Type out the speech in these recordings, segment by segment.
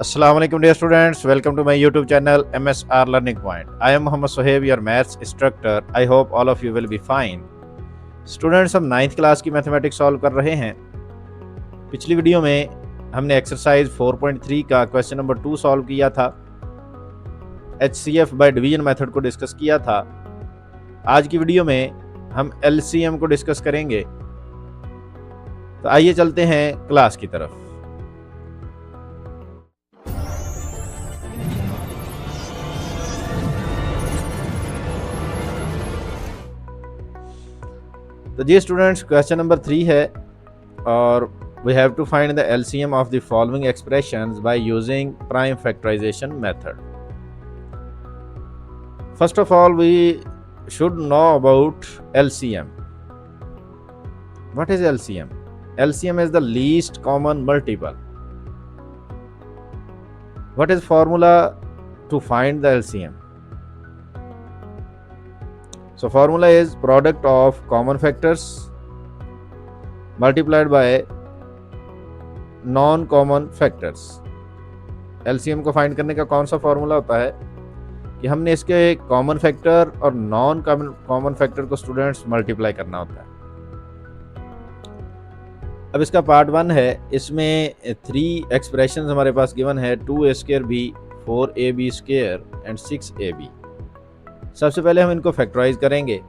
Assalamu alaikum dear students, welcome to my YouTube channel MSR Learning Point. I am Mohammad Sohaib, your maths instructor. I hope all of you will be fine. Students, हम 9th class की mathematics solve कर रहे हैं। पिछली video में हमने exercise 4.3 का question number 2 solve किया था। HCF बाय डिवीजन मेथड को डिस्कस किया था। आज की वीडियो में हम LCM को डिस्कस करेंगे। तो आइए चलते हैं क्लास की तरफ। तो जी स्टूडेंट्स, क्वेश्चन नंबर 3 है और we have to find the LCM of the following expressions by using prime factorisation method. First of all we should know about LCM. What is LCM? LCM is the least common multiple. What is formula to find the LCM? So formula is product of common factors multiplied by non common factors. LCM को find करने का कौन सा formula होता है कि हमने इसके कॉमन फैक्टर और नॉन कॉमन फैक्टर को स्टूडेंट्स मल्टीप्लाई करना होता है। अब इसका पार्ट 1 है, इसमें 3 एक्सप्रेशंस हमारे पास गिवन है, 2a² 4ab² एंड 6ab। सबसे पहले हम इनको फैक्टराइज करेंगे।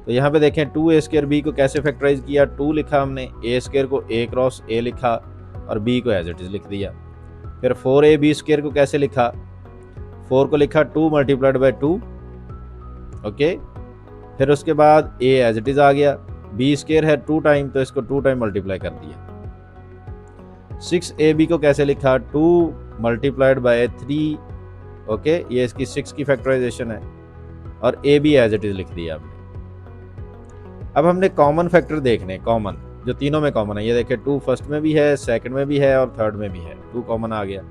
तो यहाँ पे देखें 2a² को कैसे फैक्टराइज किया। 2 लिखा हमने, a² को a क्रॉस a लिखा और b को एज इट इज लिख दिया। फिर 4ab² को कैसे लिखा, 4 को लिखा 2 मल्टीप्लाइड बाई 2, ओके। फिर उसके बाद a एज इट इज आ गया, b² है 2 टाइम तो इसको 2 टाइम मल्टीप्लाई कर दिया। 6ab को कैसे लिखा, 2 मल्टीप्लाइड बाई 3, ओके, ये इसकी 6 की फैक्टराइजेशन है और a भी एज इट इज लिख दिया हमने। अब हमने कॉमन फैक्टर देखने, कॉमन जो तीनों में कॉमन है। ये देखें 2 फर्स्ट में भी है, सेकंड में भी है और थर्ड में भी है, 2 कॉमन आ गया।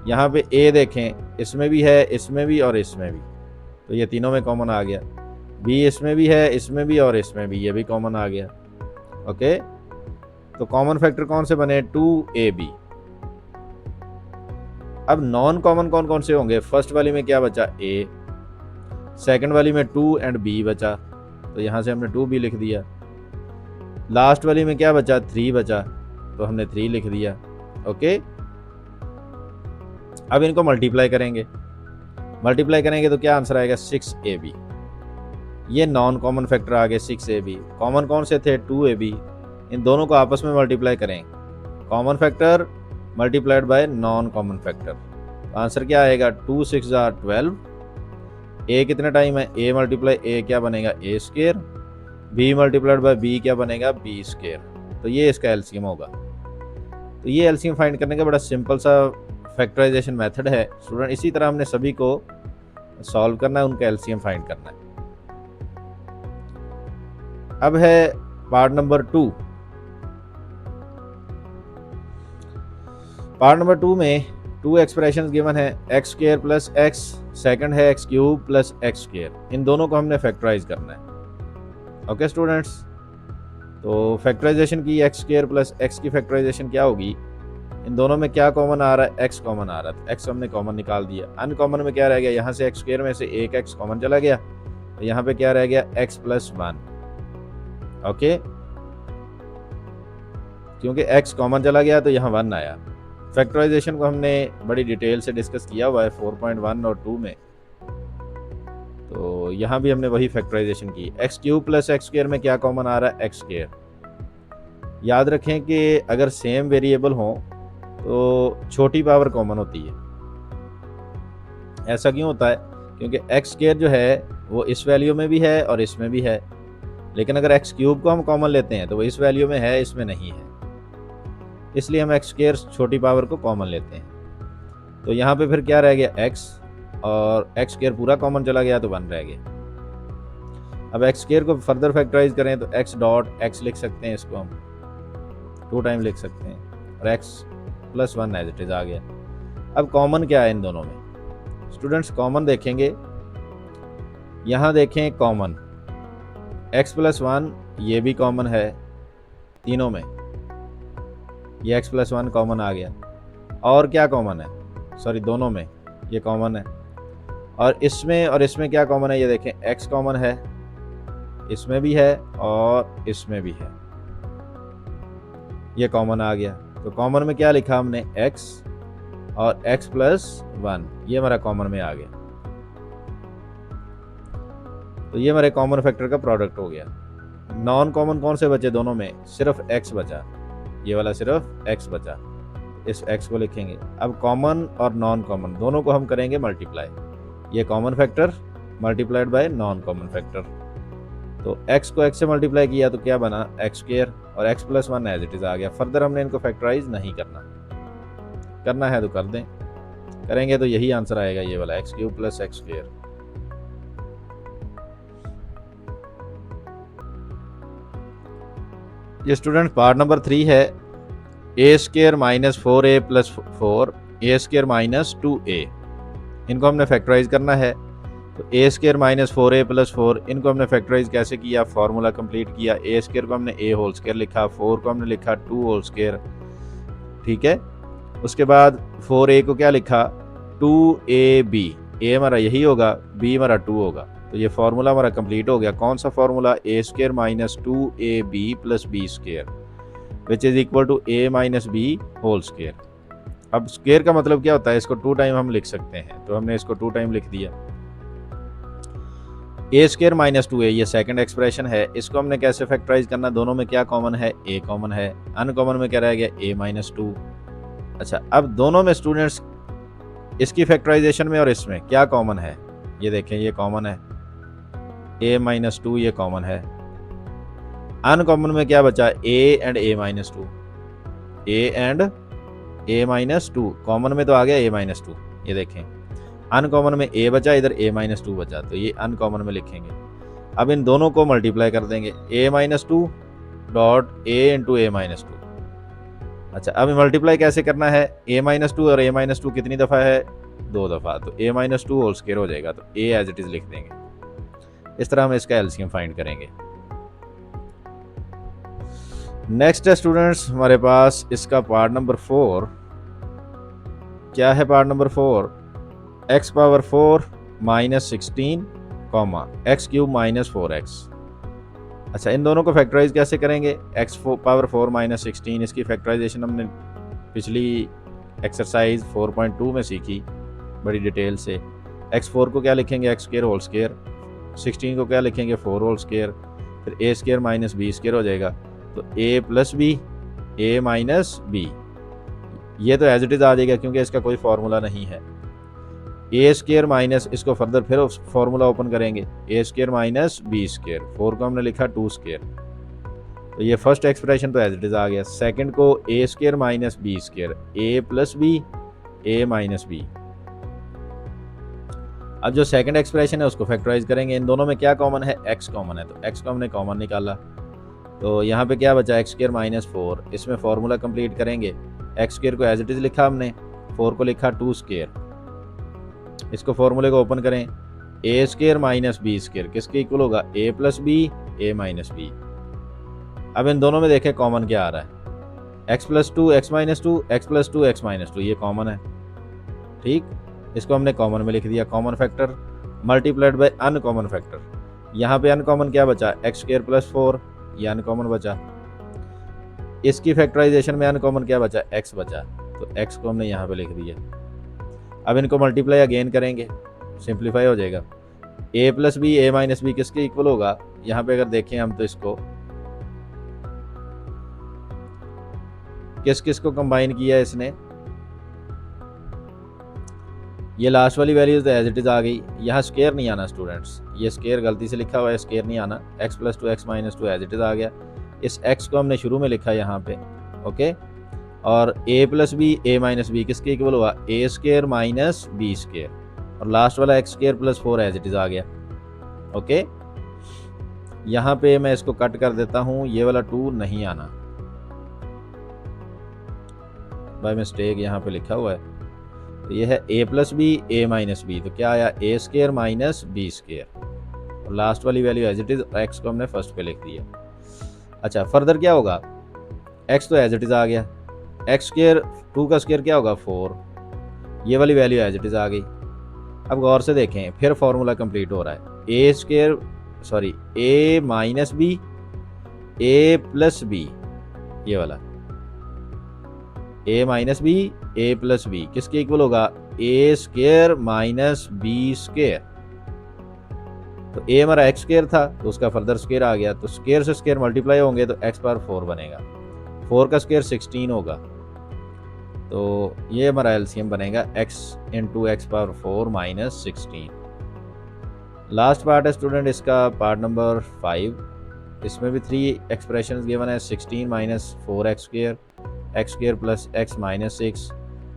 यहाँ पे a देखें, इसमें भी है, इसमें भी और इसमें भी, तो ये तीनों में कॉमन आ गया। b इसमें भी है, इसमें भी और इसमें भी, ये भी कॉमन आ गया, ओके। तो कॉमन फैक्टर कौन से बने, 2ab। अब नॉन कॉमन कौन कौन से होंगे, फर्स्ट वाली में क्या बचा, a, सेकंड वाली में 2 एंड b बचा, तो यहाँ से हमने 2b लिख दिया। लास्ट वाली में क्या बचा, 3 बचा, तो हमने 3 लिख दिया, ओके। अब इनको मल्टीप्लाई करेंगे तो क्या आंसर आएगा, 6ab। ये नॉन कॉमन फैक्टर आ गए 6ab। कॉमन कौन से थे, 2ab। इन दोनों को आपस में मल्टीप्लाई करें, common factor multiplied by non common factor. Answer क्या आएगा, 2 6 12। a कितने टाइम है, a मल्टीप्लाई a क्या बनेगा, a², b multiplied by b क्या बनेगा, b²। तो ये इसका LCM होगा। तो ये LCM फाइंड करने का बड़ा सिंपल सा फैक्टराइजेशन मेथड है स्टूडेंट। इसी तरह हमने सभी को सॉल्व करना है, उनका LCM फाइंड करना है। अब है पार्ट नंबर 2। पार्ट नंबर 2 में 2 एक्सप्रेशंस गिवन है, x² प्लस x, सेकंड है x³ प्लस x²। इन दोनों को हमने फैक्टराइज करना है, ओके स्टूडेंट्स। तो फैक्टराइजेशन की x² प्लस x की फैक्टराइजेशन क्या होगी, इन दोनों में क्या कॉमन आ रहा है, x कॉमन आ रहा है, x हमने कॉमन निकाल दिया। अनकॉमन में क्या रह गया, यहाँ से x² में से एक x कॉमन चला गया, तो यहाँ पे क्या रह गया, x प्लस 1, ओके। क्योंकि x कॉमन चला गया तो यहाँ 1 आया। फैक्टराइजेशन को हमने बड़ी डिटेल से डिस्कस किया हुआ है 4.1 और 2 में, तो यहाँ भी हमने वही फैक्टराइजेशन की। x³ प्लस x² में क्या कॉमन आ रहा है, x²। याद रखें कि अगर सेम वेरिएबल हो तो छोटी पावर कॉमन होती है। ऐसा क्यों होता है, क्योंकि x² जो है वो इस वैल्यू में भी है और इसमें भी है, लेकिन अगर x³ को हम कॉमन लेते हैं तो वो इस वैल्यू में है, इसमें नहीं है, इसलिए हम x² छोटी पावर को कॉमन लेते हैं। तो यहाँ पे फिर क्या रह गया, x, और x² पूरा कॉमन चला गया तो 1 रह गया। अब x² को फर्दर फैक्टराइज करें तो x डॉट x लिख सकते हैं, इसको हम 2 टाइम लिख सकते हैं, और x plus 1 as it is आ गया। अब कॉमन क्या है इन दोनों में स्टूडेंट्स, कॉमन देखेंगे, यहाँ देखें कॉमन x प्लस 1, ये भी कॉमन है तीनों में, ये x प्लस 1 कॉमन आ गया। और क्या कॉमन है, सॉरी दोनों में ये कॉमन है, और इसमें क्या कॉमन है, ये देखें x कॉमन है, इसमें भी है और इसमें भी है, ये कॉमन आ गया। तो कॉमन में क्या लिखा हमने, x और x प्लस 1, ये हमारा कॉमन में आ गया। तो ये हमारे कॉमन फैक्टर का प्रोडक्ट हो गया। नॉन कॉमन कौन से बचे दोनों में, सिर्फ x बचा, ये वाला सिर्फ x बचा, इस x को लिखेंगे। अब कॉमन और नॉन कॉमन दोनों को हम करेंगे मल्टीप्लाई, ये common factor multiplied by non common factor. तो x को x से मल्टीप्लाई किया तो क्या बना, x स्क्वायर, और x plus 1 as it is आ गया। फर्दर हमने इनको फैक्टराइज नहीं करना है तो कर दें, करेंगे तो यही आंसर आएगा, ये वाला x cube plus x square. ये स्टूडेंट पार्ट नंबर 3 है, ए स्क्वायर माइनस 4a प्लस 4 ए स्क्वायर माइनस 2a, इनको हमने फैक्टराइज करना है। तो ए स्क्वायर माइनस 4a प्लस 4, इनको हमने फैक्टराइज कैसे किया, फार्मूला कंप्लीट किया। ए स्क्वायर को हमने a होल स्क्वायर लिखा, 4 को हमने लिखा 2 होल स्क्वायर, ठीक है। उसके बाद 4a को क्या लिखा, 2ab, a हमारा यही होगा, b हमारा 2 होगा। तो ये फार्मूला हमारा कंप्लीट हो गया। कौन सा formula, A square minus 2ab plus b square which is equal to a minus b whole square. अब स्क्वायर का मतलब क्या होता है, इसको 2 टाइम हम लिख सकते हैं, तो हमने इसको 2 टाइम लिख दिया। ए स्क्वायर माइनस 2a, ये सेकंड एक्सप्रेशन है, इसको हमने कैसे फैक्टराइज करना, दोनों में क्या कॉमन है, a कॉमन है, अनकॉमन में क्या रह गया, a माइनस 2। अच्छा, अब दोनों में स्टूडेंट्स इसकी फैक्टराइजेशन में और इसमें क्या कॉमन है, ये देखें ये कॉमन है, a माइनस 2 ये कॉमन है। अनकॉमन में क्या बचा, a and a minus 2, a and a minus 2, common में तो आ गया a माइनस 2, ये देखें। अनकॉमन में a बचा, इधर a माइनस 2 बचा, तो ये अनकॉमन में लिखेंगे। अब इन दोनों को मल्टीप्लाई कर देंगे, a minus 2 dot a into a minus 2। अच्छा, अब मल्टीप्लाई कैसे करना है, a माइनस 2 और a माइनस 2 कितनी दफ़ा है, 2 दफ़ा, तो a माइनस 2 होल स्क्वायर हो जाएगा, तो a एज इट इज़ लिख देंगे। इस तरह हम इसका एलसीएम फाइंड करेंगे। नेक्स्ट है स्टूडेंट्स हमारे पास इसका पार्ट नंबर 4, क्या है part number 4, x power 4 minus 16 comma x cube minus 4x। अच्छा, इन दोनों को फैक्टराइज कैसे करेंगे, x पावर 4 माइनस 16, इसकी फैक्टराइजेशन हमने पिछली एक्सरसाइज 4.2 में सीखी बड़ी डिटेल से। x4 को क्या लिखेंगे, एक्स स्क्वायर होल स्क्वायर, 16 को क्या लिखेंगे, 4 होल स्क्वायर, फिर a square minus b square हो जाएगा, तो a plus B, a minus B, ये तो एज इट इज़ आ जाएगा क्योंकि इसका कोई फार्मूला नहीं है। ए स्क्वायर माइनस, इसको फर्दर फिर फार्मूला ओपन करेंगे, ए स्क्वायर माइनस बी स्क्वायर, 4 को हमने लिखा 2 स्क्वायर, तो ये फर्स्ट एक्सप्रेशन तो एज इट इज़ आ गया। सेकंड को ए स्क्वायर माइनस बी स्क्वायर, ए प्लस बी, ए माइनस बी। अब जो सेकंड एक्सप्रेशन है उसको फैक्टराइज करेंगे। इन दोनों में क्या कॉमन है, x कॉमन है, तो x को हमने कॉमन निकाला, तो यहाँ पे क्या बचा, एक्स स्क्वायर माइनस 4, इसमें फार्मूला कंप्लीट करेंगे। एक्स स्क्वायर को एज इट इज़ लिखा हमने, 4 को लिखा 2 स्क्वायर, इसको फार्मूले को ओपन करें, ए स्क्वायर माइनस बी स्क्वायर किसके इक्वल होगा, ए प्लस बी, ए माइनस बी। अब इन दोनों में देखें कॉमन क्या आ रहा है, x plus 2 x minus 2, x plus 2 x minus 2, ये कॉमन है, ठीक, इसको हमने कॉमन में लिख दिया, common factor multiplied bye uncommon factor. यहाँ पे अनकॉमन क्या बचा, एक्स स्क्वायर प्लस 4, ये अनकॉमन बचा। इसकी फैक्टराइजेशन में अनकॉमन क्या बचा, x बचा, तो x को हमने यहाँ पे लिख दिया। अब इनको मल्टीप्लाई अगेन करेंगे, सिंप्लीफाई हो जाएगा, a plus B, A minus B किसके इक्वल होगा, यहाँ पे अगर देखें हम तो इसको किस किस को कंबाइन किया इसने, ये लास्ट वाली वैल्यूज तो एज इट इज़ आ गई, यहाँ स्क्वायर नहीं आना स्टूडेंट्स, ये स्क्वायर गलती से लिखा हुआ है, स्क्वायर नहीं आना, x plus 2 x minus 2 as it is आ गया। इस x को हमने शुरू में लिखा यहाँ पे, ओके, और a plus B, A minus B किसके इक्वल हुआ, a square minus B square, और लास्ट वाला x square plus 4 as it is आ गया, ओके। यहाँ पे मैं इसको कट कर देता हूँ, ये वाला 2 नहीं आना, बाय मिस्टेक यहाँ पे लिखा हुआ है, तो ये है a plus B, A minus B, तो क्या आया, A square minus B square, और लास्ट वाली value as it is, x को हमने फर्स्ट पे लिख दिया। अच्छा, फर्दर क्या होगा, x तो एज इट इज़ आ गया, एक्स स्क्र 2 का स्क्र क्या होगा 4, ये वाली वैल्यू एज इट इज़ आ गई। अब गौर से देखें, फिर फॉर्मूला कंप्लीट हो रहा है, ए स्क्र सॉरी ए माइनस बी ए प्लस बी, ये वाला ए माइनस बी ए प्लस बी किसके इक्वल होगा, ए स्क्र माइनस बी स्क्र। तो ए हमारा एक्स स्क्र था तो उसका फर्दर स्क्र आ गया, तो स्क्र से स्क्र मल्टीप्लाई होंगे तो एक्स पावर 4 बनेगा, 4 का स्क्र 16 होगा, तो ये हमारा एलसीएम बनेगा x into x power 4 minus 16। Last part है स्टूडेंट इसका, पार्ट नंबर 5। इसमें भी 3 एक्सप्रेशन गिवन है, 16 minus 4 x square plus x minus 6,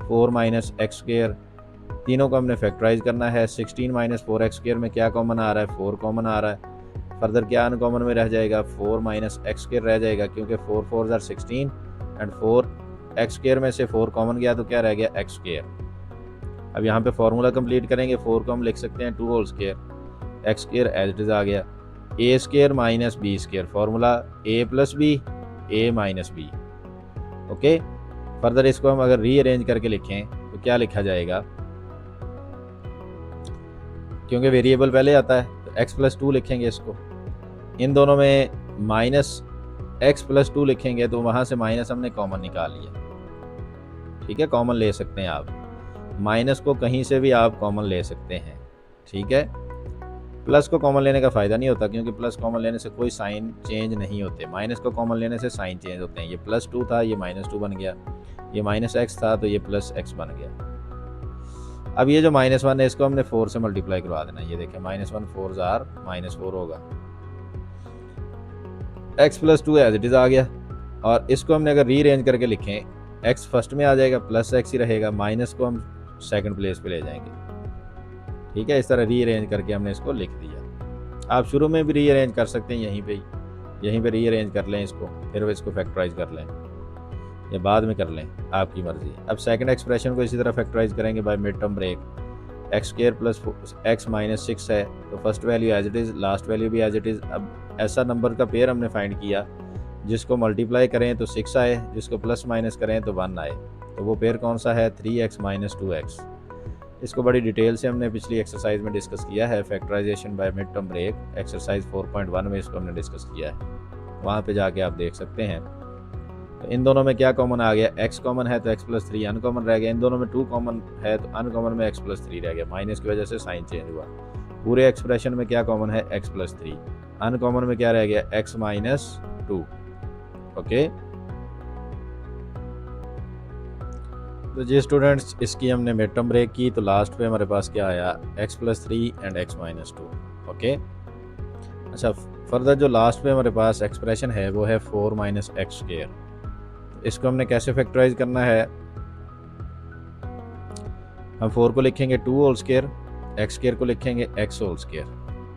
4 minus x square, तीनों को हमने फैक्टराइज करना है। 16 माइनस 4 एक्स स्क्र में क्या कॉमन आ रहा है, 4 कॉमन आ रहा है। फर्दर क्या अनकॉमन में रह जाएगा, 4 माइनस एक्स स्क्र रह जाएगा, क्योंकि 4 4 आर 16 एंड 4 एक्स स्क्र में से 4 कॉमन गया तो क्या रह गया, एक्स स्क्र। अब यहाँ पे फॉर्मूला कंप्लीट करेंगे, 4 को हम लिख सकते हैं 2 whole square, x square as it is आ गया, a square minus B square, formula a plus B A minus b. Okay, further इसको हम अगर रीअरेंज करके लिखें तो क्या लिखा जाएगा, क्योंकि वेरिएबल पहले आता है तो x प्लस 2 लिखेंगे इसको, इन दोनों में माइनस एक्स प्लस 2 लिखेंगे तो वहाँ से माइनस हमने कॉमन निकाल लिया। ठीक है, कॉमन ले सकते हैं आप, माइनस को कहीं से भी आप कॉमन ले सकते हैं। ठीक है, प्लस को कॉमन लेने का फ़ायदा नहीं होता, क्योंकि प्लस कॉमन लेने से कोई साइन चेंज नहीं होते, माइनस को कॉमन लेने से साइन चेंज होते हैं। ये प्लस 2 था, ये माइनस 2 बन गया, ये माइनस एक्स था तो ये प्लस एक्स बन गया। अब ये जो -1 है इसको हमने 4 से मल्टीप्लाई करवा देना, ये देखें -1 4 जार -4 होगा, x plus 2 as it is आ गया। और इसको हमने अगर रीअरेंज करके लिखें, x फर्स्ट में आ जाएगा, प्लस x ही रहेगा, माइनस को हम सेकंड प्लेस पे ले जाएंगे। ठीक है, इस तरह रीअरेंज करके हमने इसको लिख दिया। आप शुरू में भी रीअरेंज कर सकते हैं, यहीं पे रीअरेंज कर लें इसको, फिर इसको फैक्टराइज कर लें या बाद में कर लें, आपकी मर्जी। अब सेकंड एक्सप्रेशन को इसी तरह फैक्टराइज करेंगे by mid term break. X square plus x minus 6 है तो first value as it is, last value भी एज इट इज़। अब ऐसा नंबर का पेयर हमने फाइंड किया जिसको मल्टीप्लाई करें तो 6 आए, जिसको प्लस माइनस करें तो 1 आए, तो वो पेयर कौन सा है, 3x माइनस 2x। इसको बड़ी डिटेल से हमने पिछली एक्सरसाइज में डिस्कस किया है, factorisation by mid term break exercise 4.1 में इसको हमने डिस्कस किया है, वहाँ पर जाके आप देख सकते हैं। तो इन दोनों में क्या कॉमन आ गया, x कॉमन है तो x प्लस 3 अनकॉमन रह गया, इन दोनों में 2 कॉमन है तो अनकॉमन में x प्लस 3 रह गया, माइनस की वजह से साइन चेंज हुआ। पूरे एक्सप्रेशन में क्या कॉमन है, x प्लस 3, अनकॉमन में क्या रह गया, x माइनस 2। ओके, तो जी स्टूडेंट्स, इसकी हमने मिड टर्म ब्रेक की तो लास्ट पे हमारे पास क्या आया, x plus 3 and x minus 2। Okay, अच्छा, फर्दर जो लास्ट पे हमारे पास एक्सप्रेशन है वो है 4 माइनस एक्स स्क्र। इसको हमने कैसे फैक्टराइज करना है, हम 4 को लिखेंगे 2 होल स्क्र, एक्स स्क्र को लिखेंगे x होल स्क्र।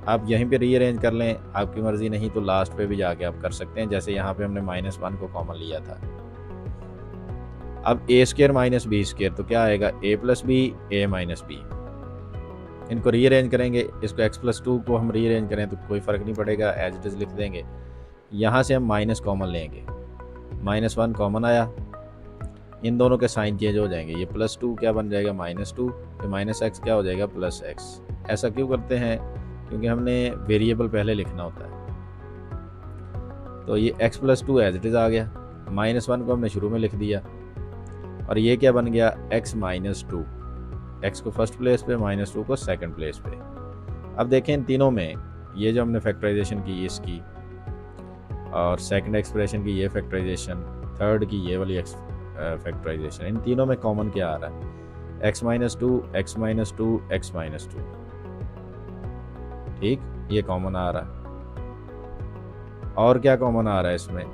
आप यहीं पे रीअरेंज कर लें, आपकी मर्जी, नहीं तो लास्ट पे भी जाके आप कर सकते हैं, जैसे यहाँ पे हमने -1 को कॉमन लिया था। अब a square minus B square तो क्या आएगा, a plus B A minus B. इनको रीअरेंज करेंगे, इसको x प्लस 2 को हम रीअरेंज करें तो कोई फ़र्क नहीं पड़ेगा, एज इट इज़ लिख देंगे। यहाँ से हम माइनस कॉमन लेंगे, -1 कॉमन आया, इन दोनों के साइन चेंज हो जाएंगे, ये प्लस 2 क्या बन जाएगा, -2, तो माइनस एक्स क्या हो जाएगा, प्लस एक्स। ऐसा क्यों करते हैं, क्योंकि हमने वेरिएबल पहले लिखना होता है। तो ये x plus 2 as it is आ गया, -1 को हमने शुरू में लिख दिया, और ये क्या बन गया, x माइनस 2, एक्स को फर्स्ट प्लेस पे, -2 को सेकंड प्लेस पे। अब देखें इन तीनों में ये जो हमने फैक्टराइजेशन की इसकी, और सेकंड एक्सप्रेशन की ये फैक्टराइजेशन, थर्ड की ये वाली फैक्टराइजेशन, इन तीनों में कॉमन क्या आ रहा है, x minus 2 x minus 2 x minus 2। ठीक, ये कॉमन आ रहा है। और क्या कॉमन आ रहा है इसमें,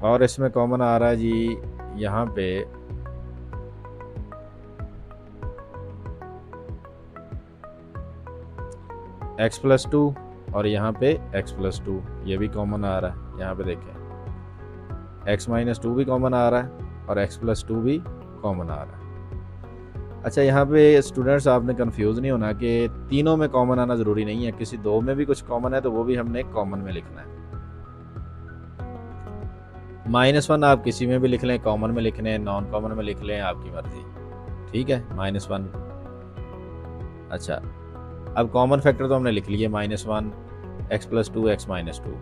और इसमें कॉमन आ रहा है जी यहाँ पे x प्लस 2 और यहाँ पे x प्लस 2, ये भी कॉमन आ रहा है। यहाँ पे देखें x माइनस 2 भी कॉमन आ रहा है और x प्लस 2 भी कॉमन आ रहा है। अच्छा, यहाँ पे स्टूडेंट्स आपने कंफ्यूज नहीं होना कि तीनों में कॉमन आना ज़रूरी नहीं है, किसी दो में भी कुछ कॉमन है तो वो भी हमने कॉमन में लिखना है। -1 आप किसी में भी लिख लें, कॉमन में लिख लें, नॉन कॉमन में लिख लें, आपकी मर्ज़ी। ठीक है, -1। अच्छा, अब कॉमन फैक्टर तो हमने लिख लिए -1 x + 2 x - 2।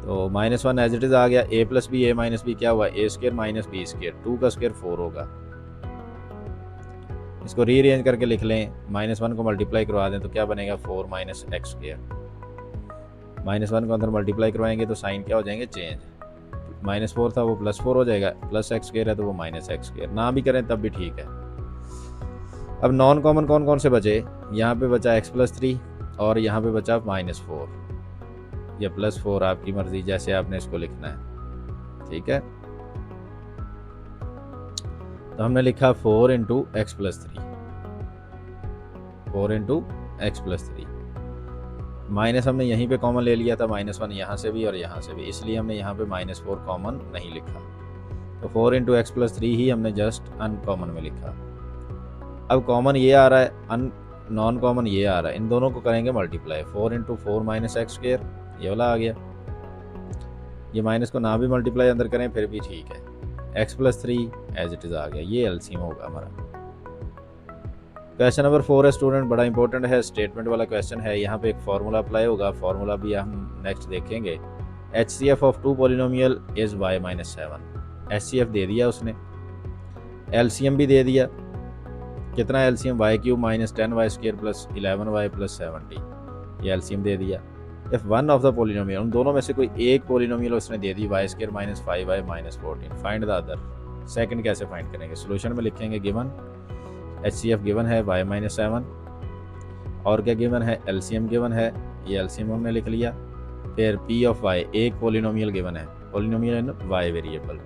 तो -1 एज इट इज़ आ गया। a + b a - b क्या हुआ, a² - b², 2 का स्क्वायर 4 होगा। इसको रीअरेंज करके लिख लें, -1 को मल्टीप्लाई करवा दें तो क्या बनेगा, 4 - x²। -1 को अंदर मल्टीप्लाई करवाएंगे तो साइन क्या हो जाएंगे, चेंज। -4 था वो +4 हो जाएगा, +x² है तो वो -x²। ना भी करें तब भी ठीक है। अब नॉन कॉमन कौन कौन से बचे, यहाँ पे बचा x + 3 और यहाँ पे बचा -4 या +4, आपकी मर्जी जैसे आपने इसको लिखना है। ठीक है, तो हमने लिखा 4 × x + 3, 4 × x + 3। माइनस हमने यहीं पे कॉमन ले लिया था, -1 यहाँ से भी और यहाँ से भी, इसलिए हमने यहाँ पे -4 कॉमन नहीं लिखा। तो 4 × x + 3 ही हमने जस्ट अनकॉमन में लिखा। अब कॉमन ये आ रहा है, नॉन कॉमन ये आ रहा है, इन दोनों को करेंगे मल्टीप्लाई। 4 × 4 - x², ये वाला आ गया। ये माइनस को ना भी मल्टीप्लाई अंदर करें फिर भी ठीक है। x + 3 एज इट इज़ आ गया, ये एलसीएम होगा हमारा। क्वेश्चन नंबर 4 है स्टूडेंट, बड़ा इंपॉर्टेंट है, स्टेटमेंट वाला क्वेश्चन है। यहाँ पे एक फार्मूला अप्लाई होगा, फार्मूला भी हम नेक्स्ट देखेंगे। HCF of 2 polynomial is y - 7। HCF दे दिया उसने, LCM भी दे दिया। कितना LCM, y³ - 10y² + 11y + 70, ये LCM दे दिया। If one of the polynomial, उन दोनों में से कोई एक पॉलिनोमियल उसने दे दी, y² - 5y - 14, find the other. Second कैसे फाइंड करेंगे, सोल्यूशन में लिखेंगे गिवन HCF गिवन है y - 7, और क्या गिवन है, LCM गिवन है, ये LCM हमने लिख लिया। फिर P ऑफ y, एक पॉलिनोमियल गिवन है, पॉलिनोमियल इन y वेरिएबल।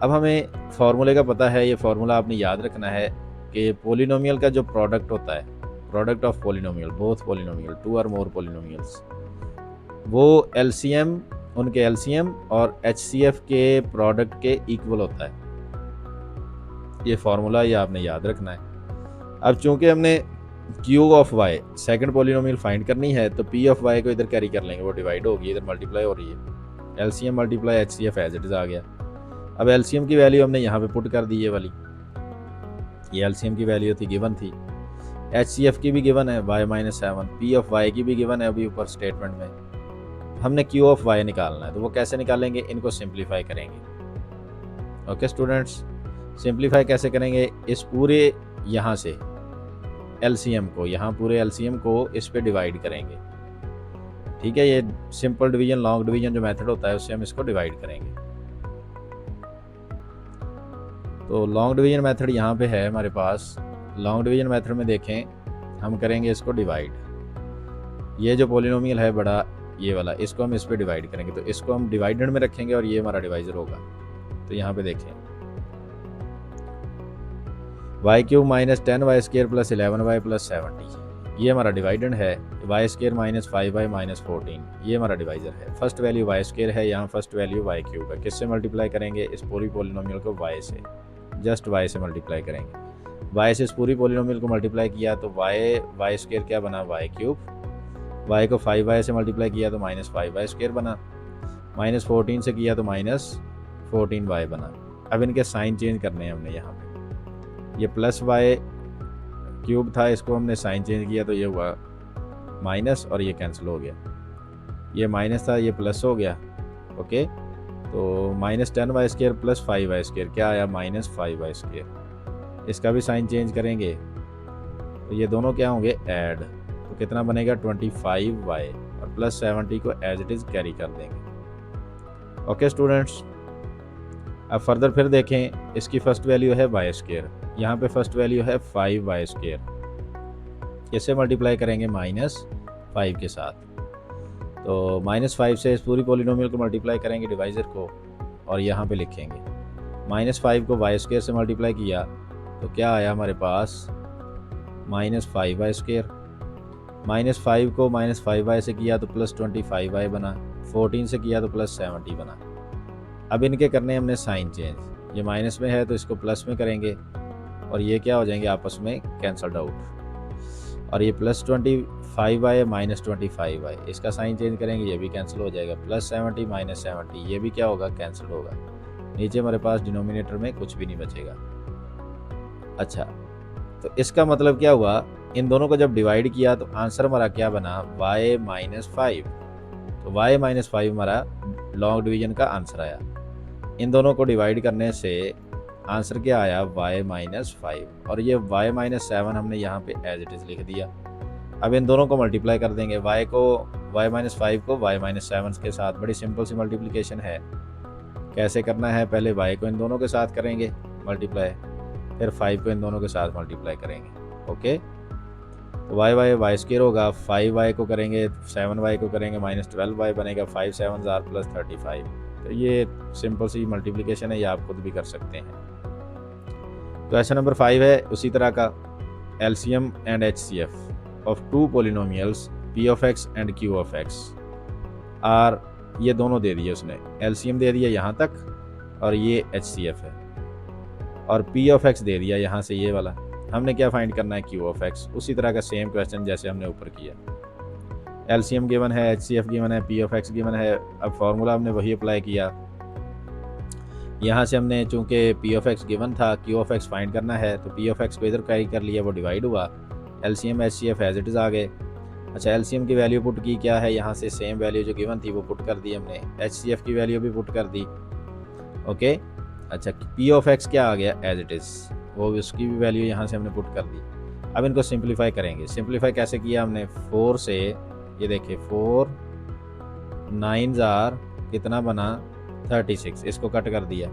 अब हमें फार्मूले का पता है, ये फार्मूला आपने याद रखना है कि पॉलिनोमियल का जो प्रोडक्ट होता है, product of polynomial, both polynomial, 2 और मोर पॉलिनोमियल्स, वो LCM, उनके LCM और HCF के प्रोडक्ट के इक्वल होता है। ये फार्मूला ये आपने याद रखना है। अब चूंकि हमने Q of y, second polynomial find करनी है, तो P ऑफ y को इधर कैरी कर लेंगे, वो डिवाइड होगी, इधर मल्टीप्लाई हो रही है। LCM multiply HCF as it is आ गया। अब LCM की वैल्यू हमने यहाँ पे पुट कर दी, ये वाली, ये LCM की वैल्यू थी, गिवन थी। HCF की भी गिवन है y - 7, P ऑफ y की भी गिवन है अभी ऊपर स्टेटमेंट में। हमने Q ऑफ y निकालना है, तो वो कैसे निकालेंगे, इनको सिंप्लीफाई करेंगे। ओके स्टूडेंट्स, सिंप्लीफाई कैसे करेंगे, इस पूरे यहाँ से LCM को, यहाँ पूरे LCM को इस पे डिवाइड करेंगे। ठीक है, ये सिंपल डिवीजन, लॉन्ग डिवीजन जो मेथड होता है उससे हम इसको डिवाइड करेंगे। तो लॉन्ग डिवीजन मेथड यहाँ पे है हमारे पास। लॉन्ग डिवीजन मेथड में देखें, हम करेंगे इसको डिवाइड। ये जो पॉलिनोमियल है बड़ा, ये वाला, इसको हम इस पे डिवाइड करेंगे, तो इसको हम डिवाइडेड में रखेंगे और ये हमारा डिवाइजर होगा। तो यहाँ पे देखें, y³ - 10y² + 11y + 70, ये हमारा डिवाइडेंड है। y² - 5y - 14, ये हमारा डिवाइजर है। फर्स्ट वैल्यू y² है, यहाँ फर्स्ट वैल्यू y³ है। किससे मल्टीप्लाई करेंगे, इस पूरी पॉलिनोमियल को y से, जस्ट y से मल्टीप्लाई करेंगे। y से इस पूरी पॉलिनोमियल को मल्टीप्लाई किया तो y² क्या बना, y³। y को 5y से मल्टीप्लाई किया तो -5y² बना, -14 से किया तो -14y बना। अब इनके साइन चेंज करने हैं हमने। यहाँ पे ये +y³ था, इसको हमने साइन चेंज किया तो ये हुआ माइनस और ये कैंसिल हो गया। ये माइनस था, ये प्लस हो गया। ओके, तो -10y² + 5y² क्या आया, -5y²। इसका भी साइन चेंज करेंगे तो ये दोनों क्या होंगे, ऐड, तो कितना बनेगा, 25y, और +70 को एज इट इज़ कैरी कर देंगे। ओके स्टूडेंट्स, अब फर्दर फिर देखें, इसकी फर्स्ट वैल्यू है y², यहाँ पे फर्स्ट वैल्यू है 5y², इससे मल्टीप्लाई करेंगे -5 के साथ। तो -5 से इस पूरी पॉलिनोमियल को मल्टीप्लाई करेंगे, डिवाइजर को, और यहाँ पे लिखेंगे। -5 को y² से मल्टीप्लाई किया तो क्या आया हमारे पास, -5y²। -5 को -5y से किया तो +25y बना, 14 से किया तो +70 बना। अब इनके करने हमने साइन चेंज, ये माइनस में है तो इसको प्लस में करेंगे और ये क्या हो जाएंगे, आपस में कैंसल्ड आउट। और ये +25y माइनस 25y, इसका साइन चेंज करेंगे ये भी कैंसिल हो जाएगा। +70 माइनस 70 ये भी क्या होगा, कैंसिल होगा। नीचे हमारे पास डिनोमिनेटर में कुछ भी नहीं बचेगा। अच्छा, तो इसका मतलब क्या हुआ, इन दोनों को जब डिवाइड किया तो आंसर हमारा क्या बना, y माइनस 5। तो y माइनस 5 हमारा लॉन्ग डिवीजन का आंसर आया। इन दोनों को डिवाइड करने से आंसर क्या आया, y माइनस 5, और ये y माइनस 7 हमने यहाँ पे एज इट इज़ लिख दिया। अब इन दोनों को मल्टीप्लाई कर देंगे, y माइनस 5 को y माइनस 7 के साथ। बड़ी सिंपल सी मल्टीप्लिकेशन है। कैसे करना है, पहले y को इन दोनों के साथ करेंगे मल्टीप्लाई, फिर 5 को इन दोनों के साथ मल्टीप्लाई करेंगे। ओके, तो y स्क्वायर होगा, 5y को करेंगे 7y को करेंगे माइनस 12y बनेगा, 5 7 आर प्लस 35। तो ये सिंपल सी मल्टीप्लिकेशन है, ये आप खुद भी कर सकते हैं। क्वेश्चन नंबर 5 है उसी तरह का, LCM and HCF of two polynomials p of x and q of x are, ये दोनों दे दिए उसने, एलसीएम दे दिया यहाँ तक और ये एचसीएफ है, और p ऑफ x दे दिया यहाँ से ये वाला। हमने क्या फाइंड करना है, q ऑफ x। उसी तरह का सेम क्वेश्चन जैसे हमने ऊपर किया, एलसीएम गिवन है, एचसीएफ गिवन है, p ऑफ x गिवन है। अब फॉर्मूला हमने वही अप्लाई किया। यहाँ से हमने चूंकि p ऑफ x गिवन था, q ऑफ x फाइंड करना है, तो p ऑफ x को इधर कैरी कर लिया, वो डिवाइड हुआ, LCM HCF as it is आ गए। अच्छा, एलसीएम की वैल्यू पुट की क्या है, यहाँ से सेम वैल्यू जो गिवन थी वो पुट कर दी हमने, एचसीएफ की वैल्यू भी पुट कर दी। ओके, अच्छा, p ऑफ x क्या आ गया, एज इट इज़, वो उसकी भी वैल्यू यहाँ से हमने पुट कर दी। अब इनको सिंप्लीफाई करेंगे। सिंप्लीफाई कैसे किया हमने, 4 से, ये देखिए 4 9 जार कितना बना, 36, इसको कट कर दिया।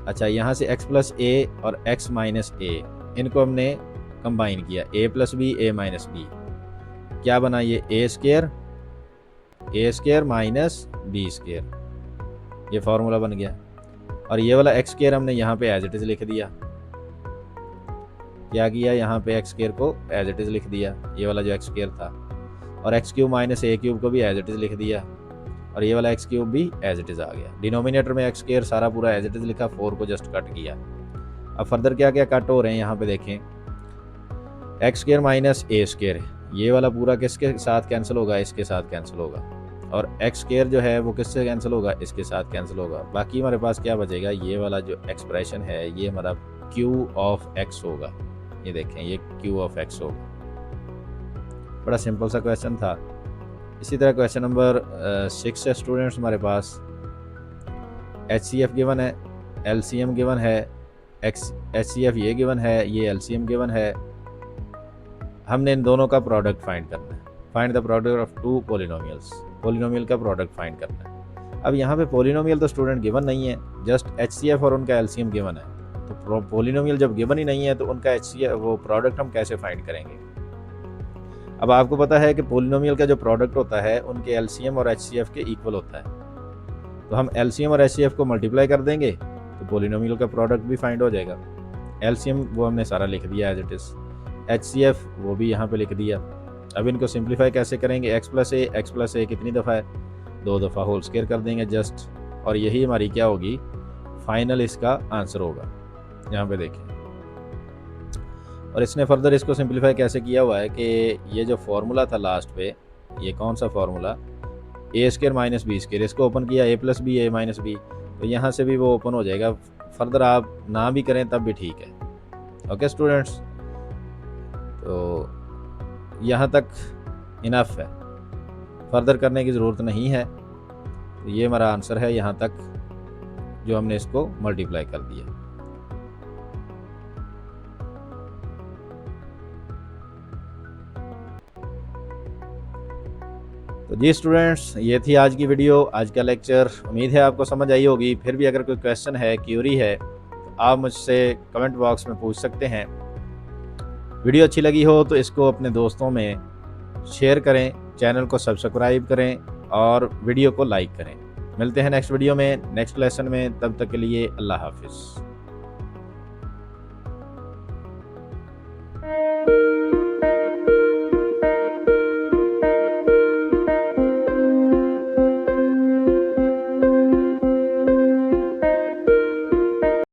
अच्छा, यहाँ से x प्लस ए और x माइनस ए, इनको हमने कंबाइन किया, a plus B A minus B, क्या बना ये A square minus B square, ये फॉर्मूला बन गया। और ये वाला एक्स स्क्वायर हमने यहाँ पे एज इट इज़ लिख दिया। क्या किया, यहाँ पे एक्स स्क्वायर को एज इट इज़ लिख दिया, ये वाला जो एक्स स्क्वायर था, और एक्स क्यूब माइनस ए क्यूब को भी एज इट इज़ लिख दिया, और ये वाला एक्स क्यूब भी एज इट इज़ आ गया। डिनोमिनेटर में एक्स स्क्वायर सारा पूरा एज इट इज़ लिखा, 4 को जस्ट कट किया। अब फर्दर क्या क्या कट हो रहे हैं यहाँ पे देखें, एक्स स्क्वायर माइनस ए स्क्वायर, ये वाला पूरा किसके साथ कैंसिल होगा, इसके साथ कैंसिल होगा, और एक्स स्क्वायर जो है वो किससे कैंसिल होगा, इसके साथ कैंसिल होगा। बाकी हमारे पास क्या बचेगा, ये वाला जो एक्सप्रेशन है ये हमारा q ऑफ x होगा। ये देखें, ये q ऑफ x होगा। बड़ा सिंपल सा क्वेश्चन था। इसी तरह क्वेश्चन नंबर 6 है स्टूडेंट्स हमारे पास, HCF गिवन है, LCM गिवन है, HCF ये गिवन है, ये LCM गिवन है। हमने इन दोनों का प्रोडक्ट फाइंड करना है। Find the product of two polynomials, polynomial का प्रोडक्ट फाइंड करना है। अब यहाँ पे पोलिनोमियल तो स्टूडेंट गिवन नहीं है, जस्ट HCF और उनका LCM गिवन है। तो पोलिनोमियल जब गिवन ही नहीं है तो उनका HCF वो प्रोडक्ट हम कैसे फाइंड करेंगे। अब आपको पता है कि पोलिनोमियल का जो प्रोडक्ट होता है उनके LCM और HCF के इक्वल होता है, तो हम LCM और HCF को मल्टीप्लाई कर देंगे तो पोलिनोमियल का प्रोडक्ट भी फाइंड हो जाएगा। LCM वो हमने सारा लिख दिया एज इट इज़, HCF वो भी यहाँ पे लिख दिया। अब इनको सिंप्लीफाई कैसे करेंगे, x प्लस ए कितनी दफ़ा है, 2 दफ़ा, होल स्क्वायर कर देंगे जस्ट, और यही हमारी क्या होगी, फाइनल इसका आंसर होगा। यहाँ पे देखें, और इसने फर्दर इसको सिंप्लीफाई कैसे किया हुआ है कि ये जो फार्मूला था लास्ट पे, ये कौन सा formula, A square minus B square, इसको ओपन किया, a plus B A minus B, तो यहाँ से भी वो ओपन हो जाएगा। फर्दर आप ना भी करें तब भी ठीक है। ओके स्टूडेंट्स, तो यहाँ तक इनफ है, फर्दर करने की ज़रूरत नहीं है। तो ये हमारा आंसर है यहाँ तक जो हमने इसको मल्टीप्लाई कर दिया। तो जी स्टूडेंट्स, ये थी आज की वीडियो, आज का लेक्चर। उम्मीद है आपको समझ आई होगी। फिर भी अगर कोई क्वेश्चन है, क्यूरी है, तो आप मुझसे कमेंट बॉक्स में पूछ सकते हैं। वीडियो अच्छी लगी हो तो इसको अपने दोस्तों में शेयर करें, चैनल को सब्सक्राइब करें और वीडियो को लाइक करें। मिलते हैं नेक्स्ट वीडियो में, नेक्स्ट लेसन में। तब तक के लिए अल्लाह हाफिज़।